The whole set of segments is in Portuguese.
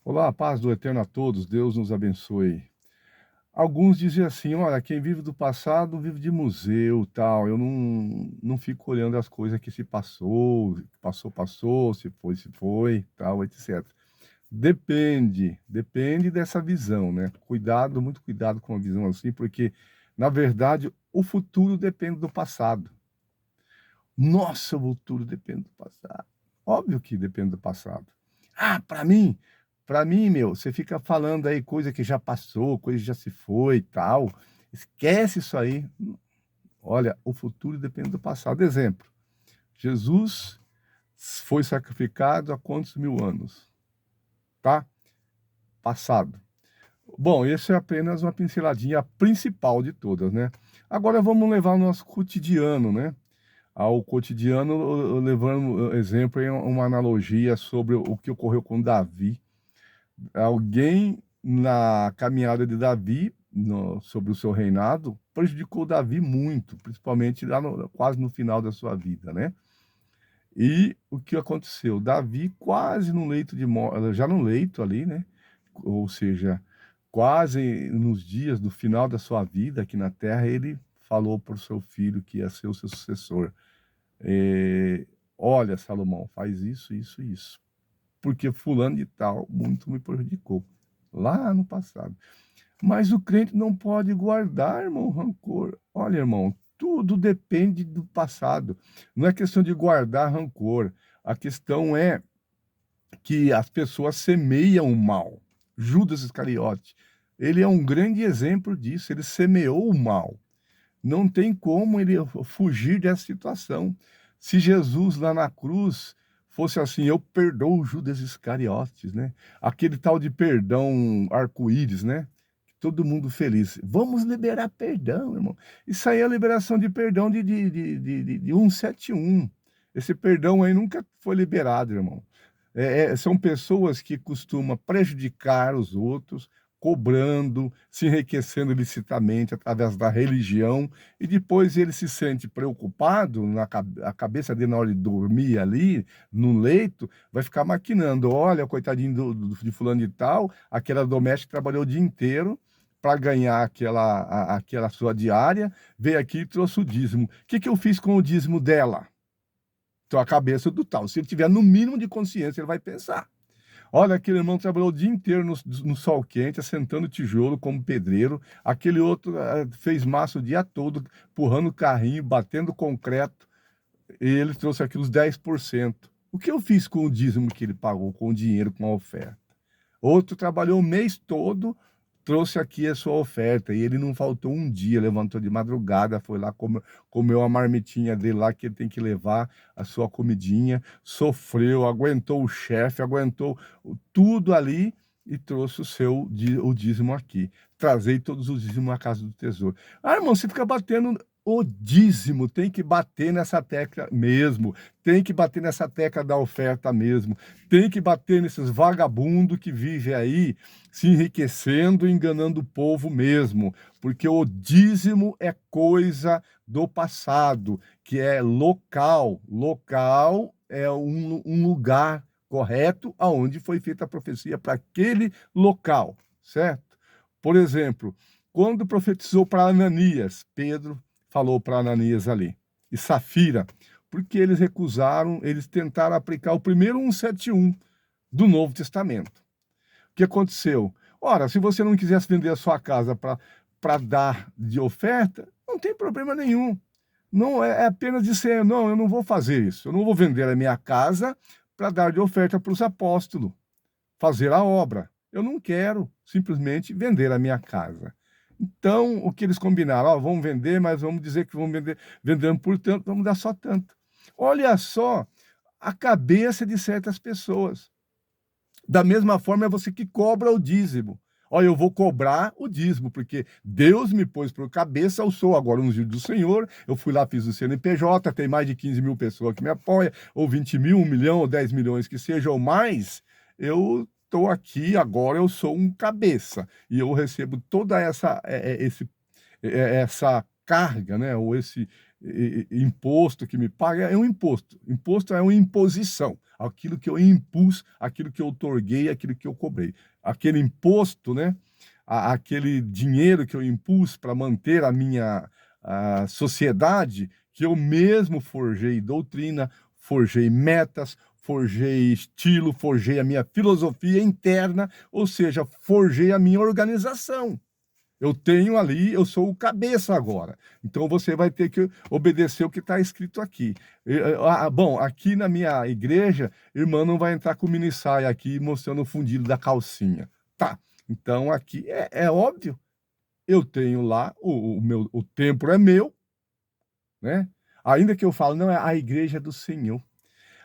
Olá, paz do eterno a todos, Deus nos abençoe. Alguns dizem assim: "Olha, quem vive do passado vive de museu, tal, eu não fico olhando as coisas que se passou, passou, passou, se foi, tal, etc". Depende dessa visão, né. Cuidado, muito cuidado com a visão assim, porque, na verdade, o futuro depende do passado. Nossa, o futuro depende do passado. Óbvio que depende do passado. Ah, para mim, meu, você fica falando aí coisa que já passou, coisa que já se foi e tal. Esquece isso aí. Olha, o futuro depende do passado. Exemplo, Jesus foi sacrificado há quantos mil anos, tá? Passado. Bom, esse é apenas uma pinceladinha principal de todas, né? Agora vamos levar o nosso cotidiano, né? Ao cotidiano, levando exemplo em uma analogia sobre o que ocorreu com Davi. Alguém na caminhada de Davi, sobre o seu reinado, prejudicou Davi muito, principalmente lá quase no final da sua vida, né? E o que aconteceu? Davi quase no leito de morte, já no leito ali, né? Ou seja, quase nos dias do final da sua vida aqui na terra, ele falou para o seu filho que ia ser o seu sucessor. Eh, "Olha, Salomão, faz isso, isso e isso, porque fulano de tal muito me prejudicou", lá no passado. Mas o crente não pode guardar, irmão, rancor. Olha, irmão, tudo depende do passado. Não é questão de guardar rancor, a questão é que as pessoas semeiam o mal. Judas Iscariote, ele é um grande exemplo disso, ele semeou o mal. Não tem como ele fugir dessa situação. Se Jesus lá na cruz fosse assim: "Eu perdoo Judas Iscariotes", né, aquele tal de perdão arco-íris, né, todo mundo feliz. Vamos liberar perdão, irmão. Isso aí é a liberação de perdão de 171. Esse perdão aí nunca foi liberado, irmão. São pessoas que costumam prejudicar os outros, cobrando, se enriquecendo ilicitamente através da religião, e depois ele se sente preocupado, a cabeça dele na hora de dormir ali, no leito, vai ficar maquinando: "Olha, coitadinho de fulano de tal, aquela doméstica trabalhou o dia inteiro para ganhar aquela sua diária, veio aqui e trouxe o dízimo. O que que eu fiz com o dízimo dela?". Então a cabeça do tal, se ele tiver no mínimo de consciência, ele vai pensar: "Olha, aquele irmão trabalhou o dia inteiro no sol quente, assentando tijolo como pedreiro, aquele outro, fez massa o dia todo, empurrando o carrinho, batendo concreto, e ele trouxe aqui os 10%. O que eu fiz com o dízimo que ele pagou, com o dinheiro, com a oferta?". Outro trabalhou o mês todo, trouxe aqui a sua oferta, e ele não faltou um dia, levantou de madrugada, foi lá, comeu a marmitinha dele lá, que ele tem que levar a sua comidinha, sofreu, aguentou o chefe, aguentou tudo ali e trouxe o dízimo aqui. "Trazei todos os dízimos à casa do tesouro". Ah, irmão, você fica batendo o dízimo, tem que bater nessa tecla mesmo, tem que bater nessa tecla da oferta mesmo, tem que bater nesses vagabundo que vive aí se enriquecendo, enganando o povo mesmo, porque o dízimo é coisa do passado, que é local. Local é um lugar correto aonde foi feita a profecia para aquele local, certo? Por exemplo, quando profetizou para Ananias, Pedro falou para Ananias ali, e Safira, porque eles tentaram aplicar o primeiro 171 do Novo Testamento. O que aconteceu? Ora, se você não quisesse vender a sua casa para dar de oferta, não tem problema nenhum. Não é apenas dizer: "Não, eu não vou fazer isso, eu não vou vender a minha casa para dar de oferta para os apóstolos, fazer a obra. Eu não quero simplesmente vender a minha casa". Então, o que eles combinaram: "Ó, vamos vender, mas vamos dizer que vamos vender, vendendo por tanto, vamos dar só tanto". Olha só a cabeça de certas pessoas. Da mesma forma é você que cobra o dízimo. "Olha, eu vou cobrar o dízimo, porque Deus me pôs por cabeça, eu sou agora ungido do Senhor, eu fui lá, fiz o CNPJ, tem mais de 15.000 pessoas que me apoiam, ou 20.000, 1.000.000 ou 10 milhões que seja, ou mais, eu estou aqui agora, eu sou um cabeça, e eu recebo toda essa carga, né, ou esse imposto que me paga é um imposto. Imposto é uma imposição, aquilo que eu impus, aquilo que eu outorguei, aquilo que eu cobrei. Aquele imposto, né, aquele dinheiro que eu impus para manter a minha sociedade, que eu mesmo forjei doutrina, forjei metas, forjei estilo, forjei a minha filosofia interna, ou seja, forjei a minha organização. Eu tenho ali, eu sou o cabeça agora. Então você vai ter que obedecer o que está escrito aqui. Bom, aqui na minha igreja, irmã não vai entrar com mini saia aqui mostrando o fundido da calcinha. Tá. Então aqui é óbvio. Eu tenho lá, o templo é meu, né? Ainda que eu falo, não, é a igreja do Senhor.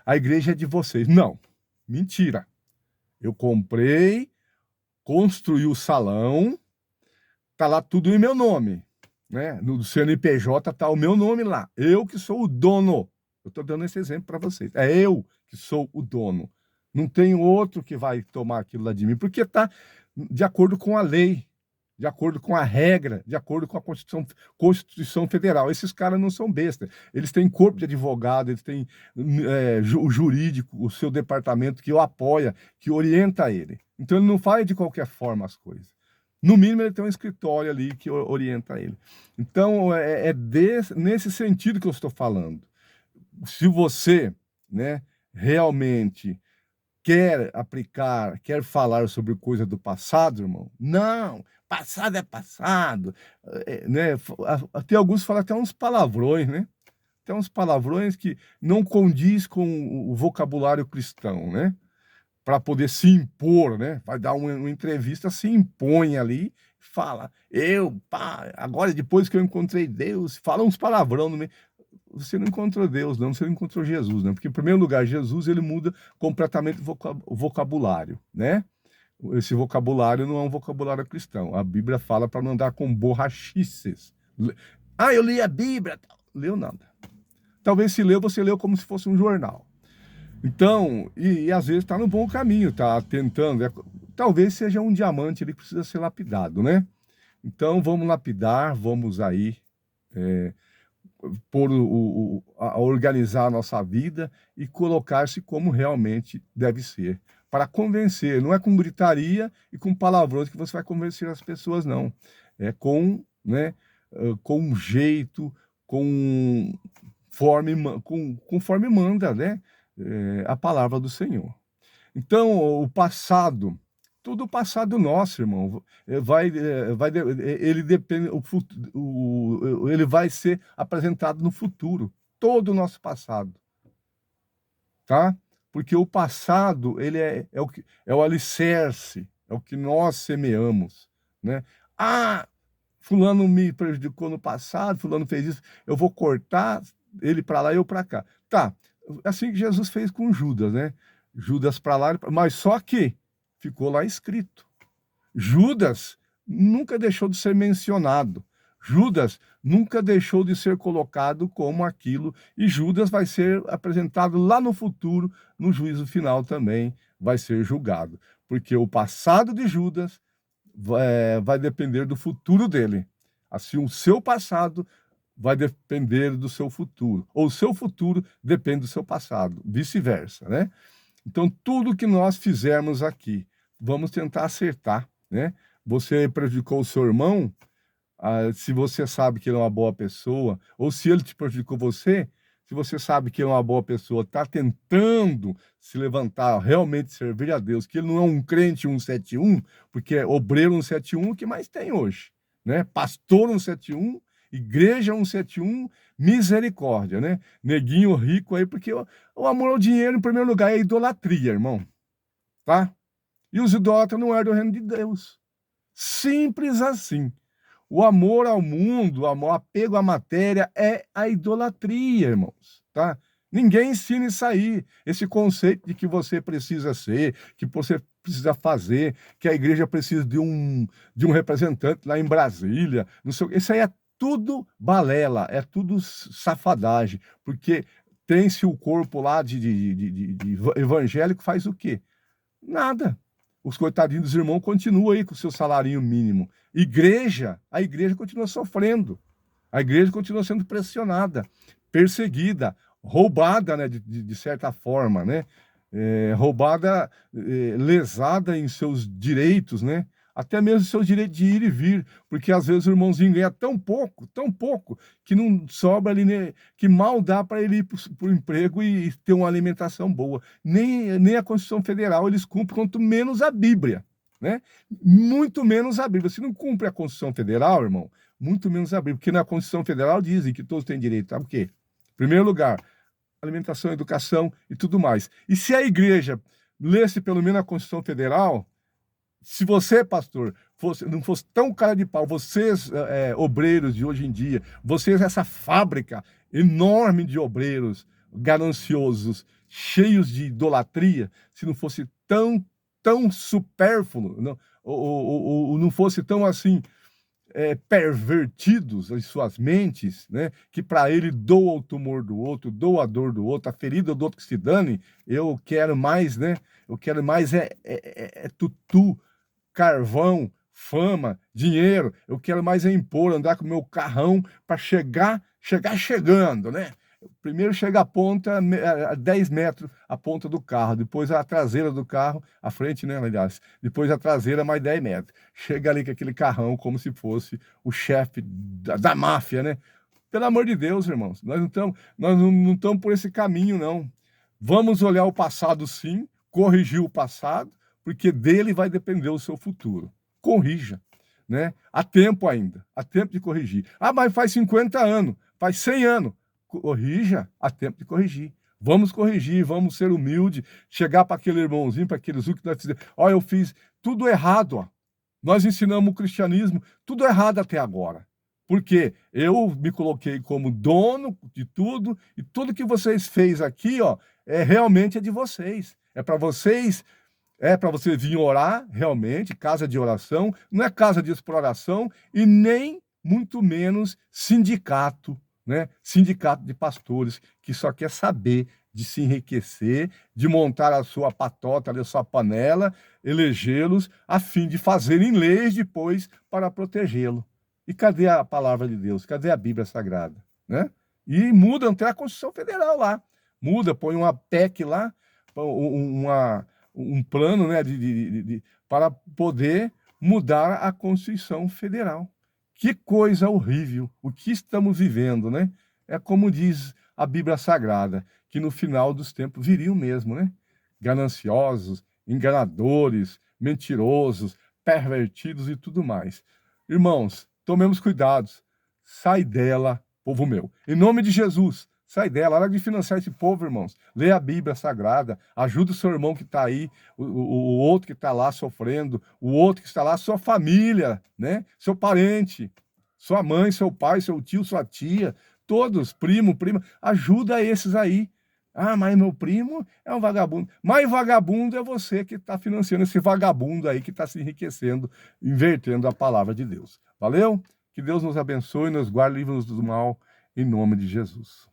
A igreja é de vocês. Não, mentira. Eu comprei, construí o salão, tá lá tudo em meu nome, né? No CNPJ tá o meu nome lá. Eu que sou o dono. Eu tô dando esse exemplo para vocês. É eu que sou o dono. Não tem outro que vai tomar aquilo lá de mim, porque tá de acordo com a lei, de acordo com a regra, de acordo com a Constituição Federal. Esses caras não são bestas. Eles têm corpo de advogado, eles têm o jurídico, o seu departamento que o apoia, que orienta ele. Então ele não faz de qualquer forma as coisas. No mínimo, ele tem um escritório ali que orienta ele. Então, nesse sentido que eu estou falando. Se você, né, realmente quer aplicar, quer falar sobre coisa do passado, irmão, não, passado é passado. Né? Tem alguns que falam até uns palavrões, né? Tem uns palavrões que não condiz com o vocabulário cristão, né? Para poder se impor, né? Vai dar uma entrevista, se impõe ali, fala, pá, agora depois que eu encontrei Deus, fala uns palavrão no meio. Você não encontrou Deus, não, você não encontrou Jesus, né? Porque, em primeiro lugar, Jesus, ele muda completamente o vocabulário, né? Esse vocabulário não é um vocabulário cristão. A Bíblia fala para não andar com borrachices. Eu li a Bíblia. Leu nada. Talvez se leu, você leu como se fosse um jornal. Então, e às vezes está no bom caminho, está tentando. Talvez seja um diamante ali que precisa ser lapidado, né? Então, vamos lapidar, vamos aí organizar a nossa vida e colocar-se como realmente deve ser. Para convencer, não é com gritaria e com palavrões que você vai convencer as pessoas, não. É com, né, com jeito, conforme manda, né? A palavra do Senhor. Então, o passado, tudo o passado nosso, irmão, ele depende, ele vai ser apresentado no futuro, todo o nosso passado, tá? Porque o passado, ele é o alicerce, é o que nós semeamos, né? Fulano me prejudicou no passado, fulano fez isso, eu vou cortar ele para lá e eu para cá. Tá, assim que Jesus fez com Judas, né? Judas para lá, mas só que ficou lá escrito. Judas nunca deixou de ser mencionado. Judas nunca deixou de ser colocado como aquilo, e Judas vai ser apresentado lá no futuro, no juízo final também vai ser julgado, porque o passado de Judas vai depender do futuro dele. Assim, o seu passado vai depender do seu futuro, ou o seu futuro depende do seu passado, vice-versa, né? Então, tudo que nós fizermos aqui, vamos tentar acertar, né? Você prejudicou o seu irmão, se você sabe que ele é uma boa pessoa, ou se ele te prejudicou você, se você sabe que ele é uma boa pessoa, está tentando se levantar, realmente servir a Deus, que ele não é um crente 171, porque é obreiro 171 o que mais tem hoje, né? Pastor 171, igreja 171, misericórdia, né? Neguinho rico aí, porque o amor ao dinheiro, em primeiro lugar, é idolatria, irmão, tá? E os idólatras não herdam o reino de Deus. Simples assim. O amor ao mundo, o apego à matéria é a idolatria, irmãos, tá? Ninguém ensina isso aí, esse conceito de que você precisa ser, que você precisa fazer, que a igreja precisa de um representante lá em Brasília, não sei, isso aí é tudo balela, é tudo safadagem, porque tem-se o corpo lá de evangélico, faz o quê? Nada. Os coitadinhos dos irmãos continuam aí com o seu salário mínimo. A igreja continua sofrendo. A igreja continua sendo pressionada, perseguida, roubada, né, de certa forma, né? Roubada, lesada em seus direitos, né? Até mesmo seus direitos de ir e vir, porque às vezes o irmãozinho ganha tão pouco, que não sobra ali, né, que mal dá para ele ir para o emprego e ter uma alimentação boa. Nem a Constituição Federal eles cumprem, quanto menos a Bíblia, né? Muito menos a Bíblia. Se não cumpre a Constituição Federal, irmão, muito menos a Bíblia, porque na Constituição Federal dizem que todos têm direito, sabe o quê? Em primeiro lugar, alimentação, educação e tudo mais. E se a igreja lesse pelo menos a Constituição Federal, se você, pastor, não fosse tão cara de pau, vocês, obreiros de hoje em dia, vocês, essa fábrica enorme de obreiros gananciosos, cheios de idolatria, se não fosse tão supérfluo, ou não fosse tão assim, pervertidos em suas mentes, né? Que para ele doa o tumor do outro, doa a dor do outro, a ferida do outro que se dane. Eu quero mais, né? Eu quero mais tutu, carvão, fama, dinheiro. Eu quero mais impor, andar com o meu carrão para chegar chegando, né? Primeiro chega a ponta, a 10 metros a ponta do carro, depois a traseira do carro, a frente, né, aliás, depois a traseira mais 10 metros. Chega ali com aquele carrão como se fosse o chefe da máfia, né? Pelo amor de Deus, irmãos, nós não estamos por esse caminho, não. Vamos olhar o passado, sim, corrigir o passado, porque dele vai depender o seu futuro. Corrija, né? Há tempo ainda, há tempo de corrigir. Ah, mas faz 50 anos, faz 100 anos. Corrija, há tempo de corrigir. Vamos corrigir, vamos ser humildes, chegar para aquele irmãozinho, para aqueles que nós fizemos. Ó, eu fiz tudo errado, ó. Nós ensinamos o cristianismo, tudo errado até agora. Porque eu me coloquei como dono de tudo, e tudo que vocês fez aqui, ó, realmente é de vocês. É para vocês vir orar, realmente, casa de oração, não é casa de exploração e nem muito menos sindicato, né? Sindicato de pastores que só quer saber de se enriquecer, de montar a sua patota, a sua panela, elegê-los a fim de fazerem leis depois para protegê-lo. E cadê a palavra de Deus? Cadê a Bíblia Sagrada, né? E muda até a Constituição Federal lá. Muda, põe uma PEC lá, um plano, né, para poder mudar a Constituição Federal. Que coisa horrível, o que estamos vivendo, né? É como diz a Bíblia Sagrada, que no final dos tempos viriam mesmo, né? Gananciosos, enganadores, mentirosos, pervertidos e tudo mais. Irmãos, tomemos cuidados. Sai dela, povo meu. Em nome de Jesus, sai dela. Hora de financiar esse povo, irmãos. Lê a Bíblia Sagrada, ajuda o seu irmão que está aí, o outro que está lá sofrendo, o outro que está lá, sua família, né? Seu parente, sua mãe, seu pai, seu tio, sua tia, todos, primo, prima, ajuda esses aí. Ah, mas meu primo é um vagabundo. Mas vagabundo é você que está financiando esse vagabundo aí que está se enriquecendo, invertendo a palavra de Deus. Valeu? Que Deus nos abençoe, nos guarde, livre-nos do mal, em nome de Jesus.